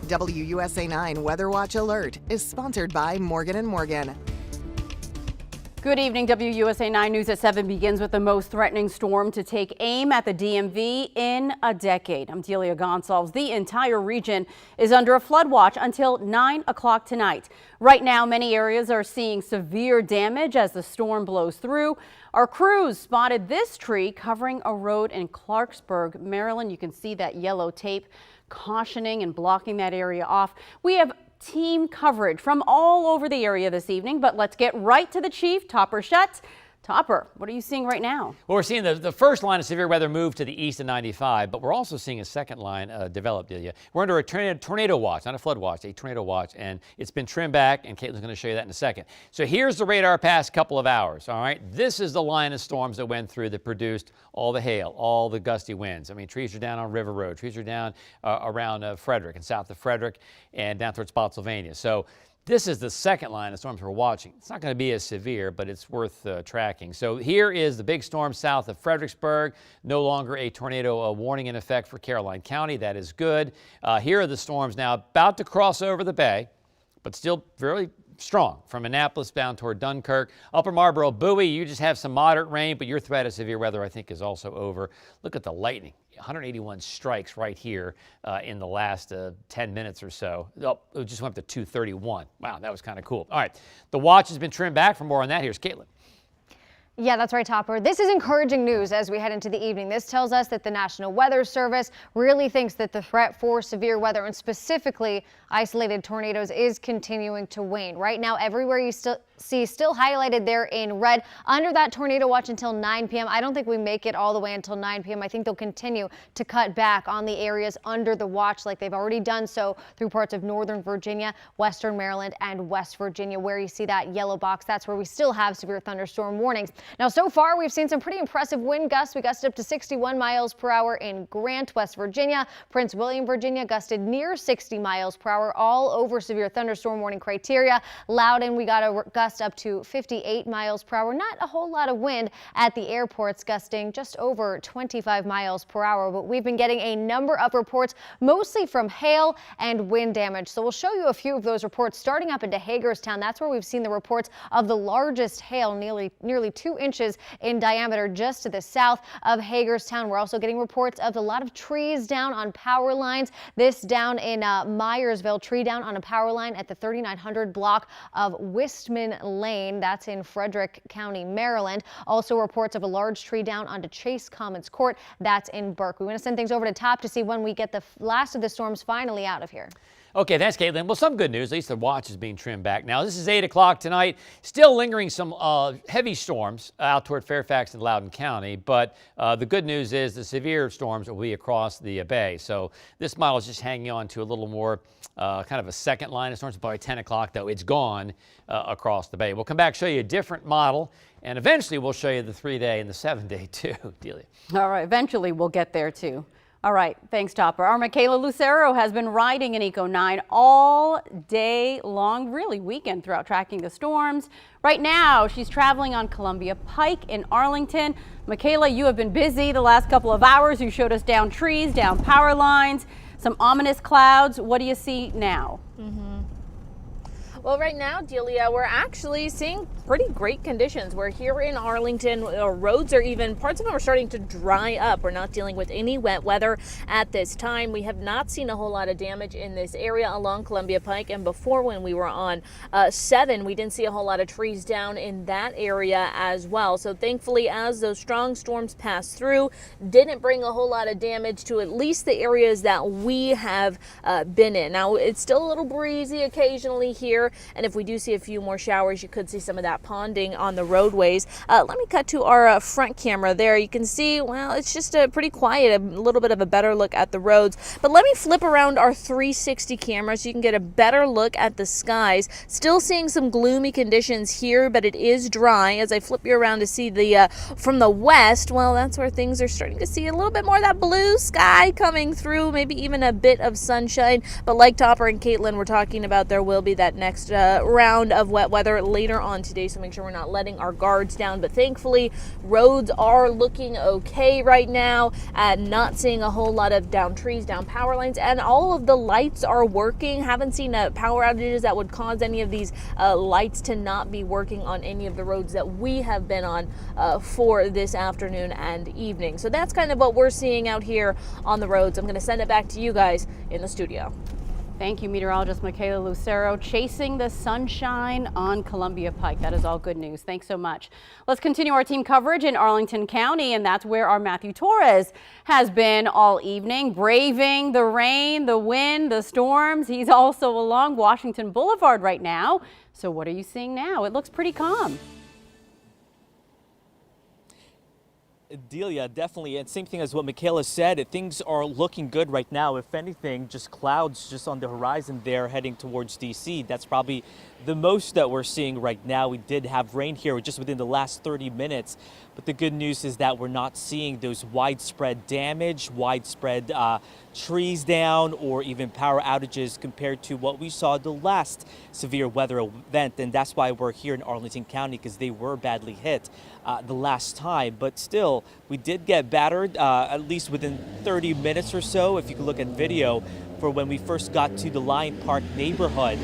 WUSA 9 Weather Watch Alert is sponsored by Morgan & Morgan. Good evening. WUSA 9 News at 7 begins with the most threatening storm to take aim at the DMV in a decade. I'm Delia Gonsalves. The entire region is under a flood watch until 9 o'clock tonight. Right now, many areas are seeing severe damage as the storm blows through. Our crews spotted this tree covering a road in Clarksburg, Maryland. You can see that yellow tape cautioning and blocking that area off. We have team coverage from all over the area this evening, but let's get right to the chief, Topper Shutt. Topper, what are you seeing right now? Well, we're seeing the first line of severe weather move to the east of 95, but we're also seeing a second line develop, Delia. We're under a tornado watch, not a flood watch, a tornado watch, and it's been trimmed back, and Caitlin's going to show you that in a second. So here's the radar past couple of hours, all right? This is the line of storms that went through that produced all the hail, all the gusty winds. I mean, trees are down on River Road, trees are down around Frederick and south of Frederick and down towards Spotsylvania. So this is the second line of storms we're watching. It's not going to be as severe, but it's worth tracking. So here is the big storm south of Fredericksburg. No longer a tornado warning in effect for Caroline County. That is good. Here are the storms now about to cross over the bay, but still very strong from Annapolis down toward Dunkirk. Upper Marlboro, Bowie, you just have some moderate rain, but your threat of severe weather, I think, is also over. Look at the lightning. 181 strikes right here in the last 10 minutes or so. Oh, it just went up to 231. Wow, that was kind of cool. All right, the watch has been trimmed back. For more on that, here's Caitlin. Yeah, that's right, Topper. This is encouraging news as we head into the evening. This tells us that the National Weather Service really thinks that the threat for severe weather and specifically isolated tornadoes is continuing to wane. Right now, everywhere you still highlighted there in red under that tornado watch until 9 p.m. I don't think we make it all the way until 9 p.m. I think they'll continue to cut back on the areas under the watch like they've already done so through parts of northern Virginia, western Maryland, and West Virginia, where you see that yellow box. That's where we still have severe thunderstorm warnings. Now, so far, we've seen some pretty impressive wind gusts. We gusted up to 61 miles per hour in Grant, West Virginia. Prince William, Virginia gusted near 60 miles per hour, all over severe thunderstorm warning criteria. Loudon, we got a gust up to 58 miles per hour. Not a whole lot of wind at the airports, gusting just over 25 miles per hour. But we've been getting a number of reports, mostly from hail and wind damage. So we'll show you a few of those reports starting up into Hagerstown. That's where we've seen the reports of the largest hail, nearly 2 inches in diameter just to the south of Hagerstown. We're also getting reports of a lot of trees down on power lines. This down in Myersville, tree down on a power line at the 3900 block of Wistman Lane. That's in Frederick County, Maryland. Also reports of a large tree down onto Chase Commons Court. That's in Burke. We want to send things over to Top to see when we get the last of the storms finally out of here. Okay, thanks, Caitlin. Well, some good news. At least the watch is being trimmed back. Now, this is 8 o'clock tonight. Still lingering some heavy storms out toward Fairfax and Loudoun County. But the good news is the severe storms will be across the bay. So this model is just hanging on to a little more kind of a second line of storms. By 10 o'clock, though, it's gone across the bay. We'll come back, show you a different model. And eventually, we'll show you the 3-day and the 7-day, too, Delia. All right, eventually we'll get there, too. All right, thanks, Topper. Our Michaela Lucero has been riding an Eco 9 all day long, really weekend throughout, tracking the storms. Right now, she's traveling on Columbia Pike in Arlington. Michaela, you have been busy the last couple of hours. You showed us down trees, down power lines, some ominous clouds. What do you see now? Well, right now, Delia, we're actually seeing pretty great conditions. We're here in Arlington. Roads are even, parts of them are starting to dry up. We're not dealing with any wet weather at this time. We have not seen a whole lot of damage in this area along Columbia Pike. And before, when we were on 7, we didn't see a whole lot of trees down in that area as well. So thankfully, as those strong storms passed through, didn't bring a whole lot of damage to at least the areas that we have been in. Now, it's still a little breezy occasionally here. And if we do see a few more showers, you could see some of that ponding on the roadways. Let me cut to our front camera there. You can see, well, it's just pretty quiet, a little bit of a better look at the roads. But let me flip around our 360 camera so you can get a better look at the skies. Still seeing some gloomy conditions here, but it is dry. As I flip you around to see the from the west, well, that's where things are starting to see a little bit more of that blue sky coming through, maybe even a bit of sunshine. But like Topper and Caitlin were talking about, there will be that next next round of wet weather later on today, so make sure we're not letting our guards down. But thankfully, roads are looking okay right now, not seeing a whole lot of down trees, down power lines, and all of the lights are working. Haven't seen power outages that would cause any of these lights to not be working on any of the roads that we have been on for this afternoon and evening. So that's kind of what we're seeing out here on the roads. I'm going to send it back to you guys in the studio. Thank you, meteorologist Michaela Lucero, chasing the sunshine on Columbia Pike. That is all good news. Thanks so much. Let's continue our team coverage in Arlington County, and that's where our Matthew Torres has been all evening, braving the rain, the wind, the storms. He's also along Washington Boulevard right now. So what are you seeing now? It looks pretty calm. Delia, definitely, and same thing as what Michaela said, things are looking good right now. If anything, just clouds just on the horizon there heading towards DC. That's probably the most that we're seeing right now. We did have rain here just within the last 30 minutes, but the good news is that we're not seeing those widespread damage, widespread trees down, or even power outages compared to what we saw the last severe weather event. And that's why we're here in Arlington County, because they were badly hit the last time. But still, we did get battered at least within 30 minutes or so. If you could look at video for when we first got to the Lion Park neighborhood,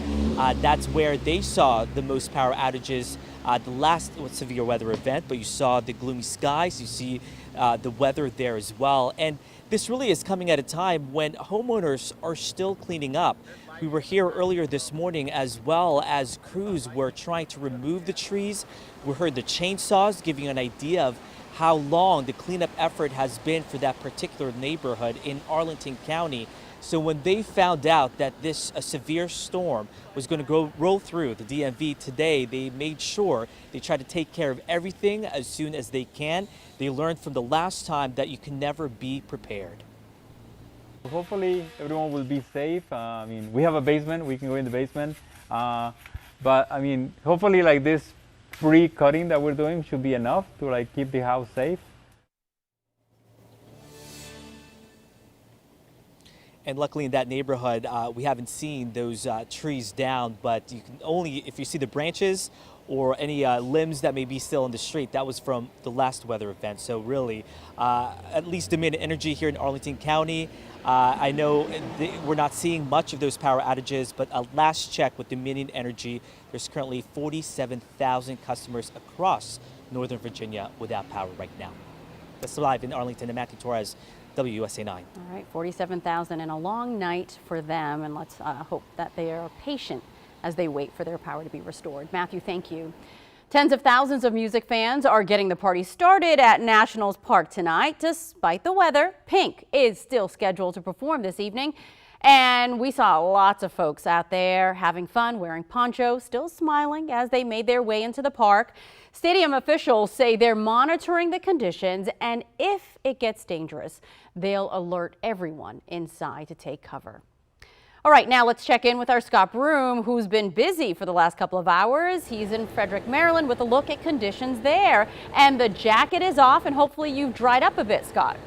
that's where they saw the most power outages the last severe weather event. But you saw the gloomy skies, you see the weather there as well. And this really is coming at a time when homeowners are still cleaning up. We were here earlier this morning as well as crews were trying to remove the trees. We heard the chainsaws, giving you an idea of how long the cleanup effort has been for that particular neighborhood in Arlington County. So when they found out that this severe storm was going to roll through the DMV today, they made sure they tried to take care of everything as soon as they can. They learned from the last time that you can never be prepared. Hopefully everyone will be safe. I mean, we have a basement, we can go in the basement. But I mean, hopefully like this pre-cutting that we're doing should be enough to like keep the house safe. And luckily in that neighborhood, we haven't seen those trees down, but you can only, if you see the branches or any limbs that may be still in the street, that was from the last weather event. So really, at least Dominion Energy here in Arlington County, I know we're not seeing much of those power outages, but a last check with Dominion Energy, there's currently 47,000 customers across Northern Virginia without power right now. That's live in Arlington, and Matthew Torres, WUSA 9. All right, 47,000 and a long night for them, and let's hope that they are patient as they wait for their power to be restored. Matthew, thank you. Tens of thousands of music fans are getting the party started at Nationals Park tonight. Despite the weather, Pink is still scheduled to perform this evening. And we saw lots of folks out there having fun, wearing ponchos, still smiling as they made their way into the park. Stadium officials say they're monitoring the conditions, and if it gets dangerous, they'll alert everyone inside to take cover. All right, now let's check in with our Scott Broom, who's been busy for the last couple of hours. He's in Frederick, Maryland, with a look at conditions there. And the jacket is off, and hopefully you've dried up a bit, Scott.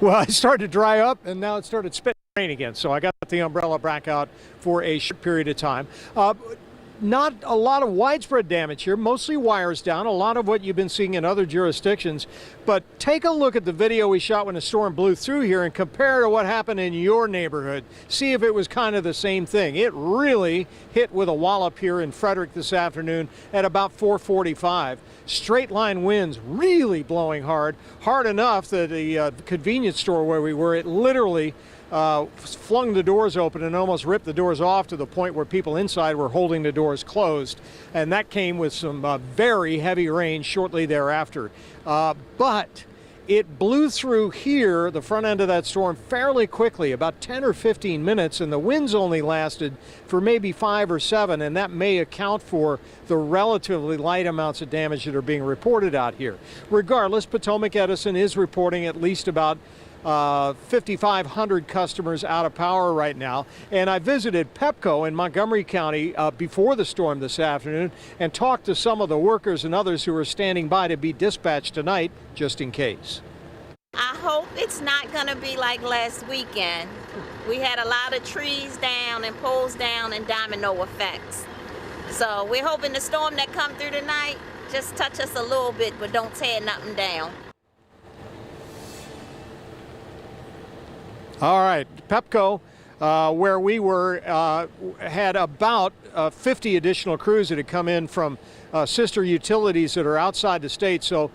Well, it started to dry up, and now it started spitting rain again. So I got the umbrella back out for a short period of time. Not a lot of widespread damage here, mostly wires down, a lot of what you've been seeing in other jurisdictions. But take a look at the video we shot when the storm blew through here and compare to what happened in your neighborhood. See if it was kind of the same thing. It really hit with a wallop here in Frederick this afternoon at about 4:45. Straight line winds really blowing hard enough that the convenience store where we were, it literally flung the doors open and almost ripped the doors off to the point where people inside were holding the doors closed. And that came with some very heavy rain shortly thereafter. But it blew through here, the front end of that storm, fairly quickly, about 10 or 15 minutes, and the winds only lasted for maybe 5 or 7, and that may account for the relatively light amounts of damage that are being reported out here. Regardless, Potomac Edison is reporting at least about 5,500 customers out of power right now. And I visited Pepco in Montgomery County before the storm this afternoon and talked to some of the workers and others who are standing by to be dispatched tonight just in case. I hope it's not going to be like last weekend We had a lot of trees down and poles down and domino effects. So we're hoping the storm that come through tonight just touch us a little bit, but don't tear nothing down. All right, Pepco, where we were, had about 50 additional crews that had come in from sister utilities that are outside the state. So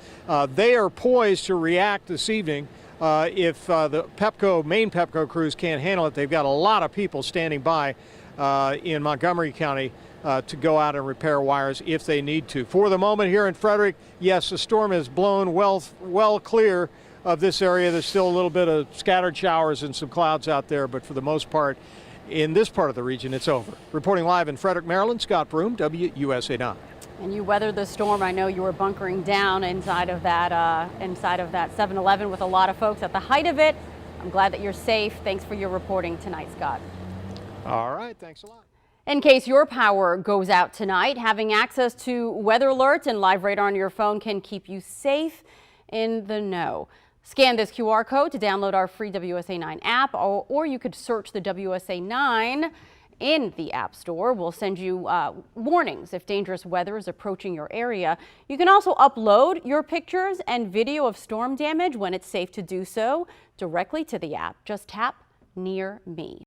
they are poised to react this evening if the main Pepco crews can't handle it. They've got a lot of people standing by in Montgomery County to go out and repair wires if they need to. For the moment here in Frederick, yes, the storm has blown well clear of this area. There's still a little bit of scattered showers and some clouds out there, but for the most part, in this part of the region, it's over. Reporting live in Frederick, Maryland, Scott Broom, WUSA 9. And you weathered the storm. I know you were bunkering down inside of that 7-Eleven with a lot of folks at the height of it. I'm glad that you're safe. Thanks for your reporting tonight, Scott. All right, thanks a lot. In case your power goes out tonight, having access to weather alerts and live radar on your phone can keep you safe in the know. Scan this QR code to download our free WUSA 9 app, or you could search the WUSA 9 in the App Store. We'll send you warnings if dangerous weather is approaching your area. You can also upload your pictures and video of storm damage when it's safe to do so directly to the app. Just tap Near Me.